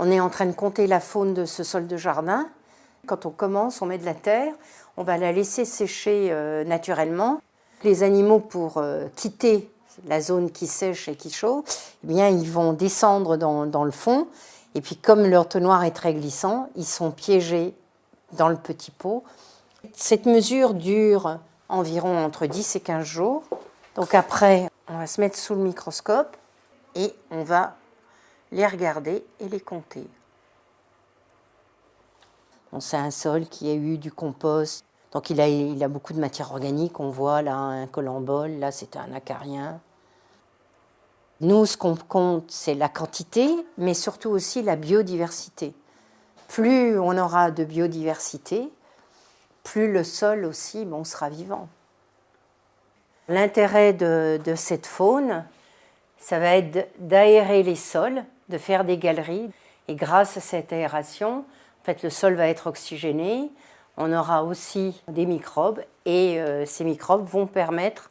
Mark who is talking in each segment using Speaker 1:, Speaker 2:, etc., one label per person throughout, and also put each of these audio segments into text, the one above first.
Speaker 1: On est en train de compter la faune de ce sol de jardin. Quand on commence, on met de la terre, on va la laisser sécher naturellement. Les animaux, pour quitter la zone qui sèche et qui chauffe, eh bien, ils vont descendre dans le fond. Et puis, comme leur tennoir est très glissant, ils sont piégés dans le petit pot. Cette mesure dure environ entre 10 et 15 jours. Donc après, on va se mettre sous le microscope et on va les regarder et les compter. Bon, c'est un sol qui a eu du compost, donc il a beaucoup de matière organique. On voit là un colembole, là c'était un acarien. Nous, ce qu'on compte, c'est la quantité, mais surtout aussi la biodiversité. Plus on aura de biodiversité, plus le sol aussi sera vivant. L'intérêt de cette faune, ça va être d'aérer les sols, de faire des galeries. Et grâce à cette aération, en fait, le sol va être oxygéné. On aura aussi des microbes et ces microbes vont permettre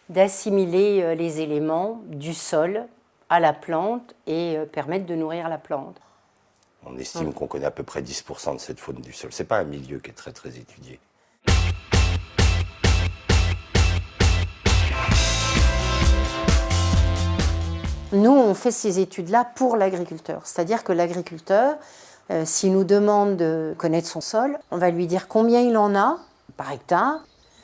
Speaker 1: d'assimiler les éléments du sol à la plante et permettre de nourrir la plante.
Speaker 2: On estime qu'on connaît à peu près 10% de cette faune du sol. Ce n'est pas un milieu qui est très très étudié.
Speaker 1: Nous, on fait ces études-là pour l'agriculteur. C'est-à-dire que l'agriculteur, s'il nous demande de connaître son sol, on va lui dire combien il en a par hectare.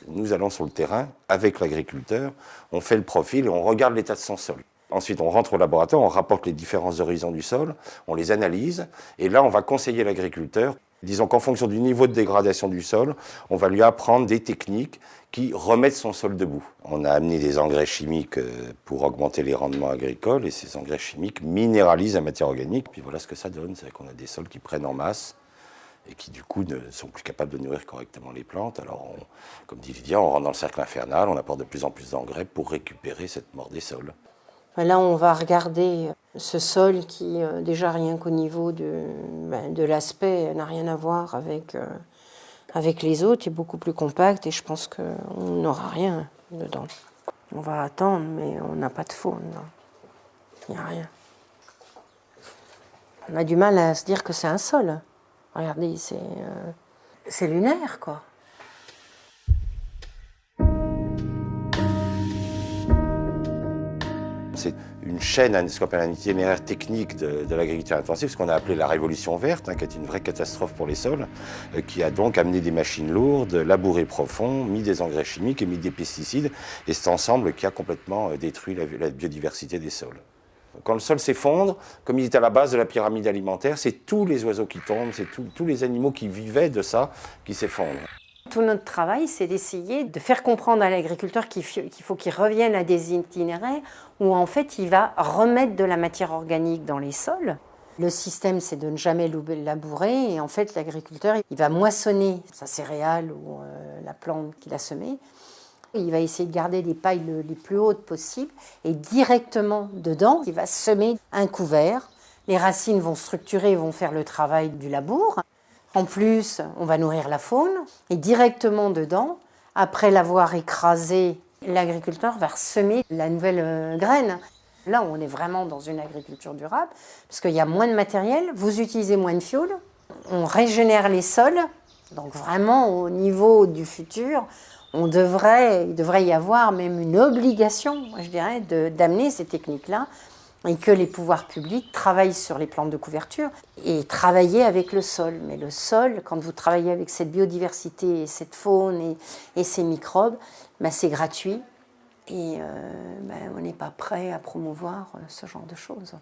Speaker 2: Nous allons sur le terrain avec l'agriculteur, on fait le profil et on regarde l'état de son sol. Ensuite, on rentre au laboratoire, on rapporte les différents horizons du sol, on les analyse et là, on va conseiller l'agriculteur. Disons qu'en fonction du niveau de dégradation du sol, on va lui apprendre des techniques qui remettent son sol debout. On a amené des engrais chimiques pour augmenter les rendements agricoles et ces engrais chimiques minéralisent la matière organique. Puis voilà ce que ça donne, c'est qu'on a des sols qui prennent en masse et qui du coup ne sont plus capables de nourrir correctement les plantes. Alors, comme dit Lydia, on rentre dans le cercle infernal, on apporte de plus en plus d'engrais pour récupérer cette mort des sols.
Speaker 1: Là, on va regarder ce sol qui, déjà rien qu'au niveau de l'aspect, n'a rien à voir avec les autres, est beaucoup plus compact et je pense qu'on n'aura rien dedans. On va attendre, mais on n'a pas de faune. Il n'y a rien. On a du mal à se dire que c'est un sol. Regardez, c'est lunaire, quoi.
Speaker 2: C'est une chaîne, ce qu'on appelle un itinéraire technique de l'agriculture intensive, ce qu'on a appelé la révolution verte, qui est une vraie catastrophe pour les sols, qui a donc amené des machines lourdes, labouré profond, mis des engrais chimiques et mis des pesticides, et cet ensemble qui a complètement détruit la biodiversité des sols. Quand le sol s'effondre, comme il est à la base de la pyramide alimentaire, c'est tous les oiseaux qui tombent, c'est tous les animaux qui vivaient de ça qui s'effondrent.
Speaker 1: Tout notre travail, c'est d'essayer de faire comprendre à l'agriculteur qu'il faut qu'il revienne à des itinéraires où en fait il va remettre de la matière organique dans les sols. Le système, c'est de ne jamais labourer et en fait l'agriculteur, il va moissonner sa céréale ou la plante qu'il a semée. Il va essayer de garder des pailles les plus hautes possibles et directement dedans, il va semer un couvert. Les racines vont structurer, vont faire le travail du labour. En plus, on va nourrir la faune et directement dedans, après l'avoir écrasé, l'agriculteur va semer la nouvelle graine. Là, on est vraiment dans une agriculture durable parce qu'il y a moins de matériel, vous utilisez moins de fioul, on régénère les sols. Donc vraiment, au niveau du futur, il devrait y avoir même une obligation, je dirais, d'amener ces techniques-là et que les pouvoirs publics travaillent sur les plantes de couverture et travailler avec le sol. Mais le sol, quand vous travaillez avec cette biodiversité et cette faune et ces microbes, c'est gratuit et on n'est pas prêt à promouvoir ce genre de choses.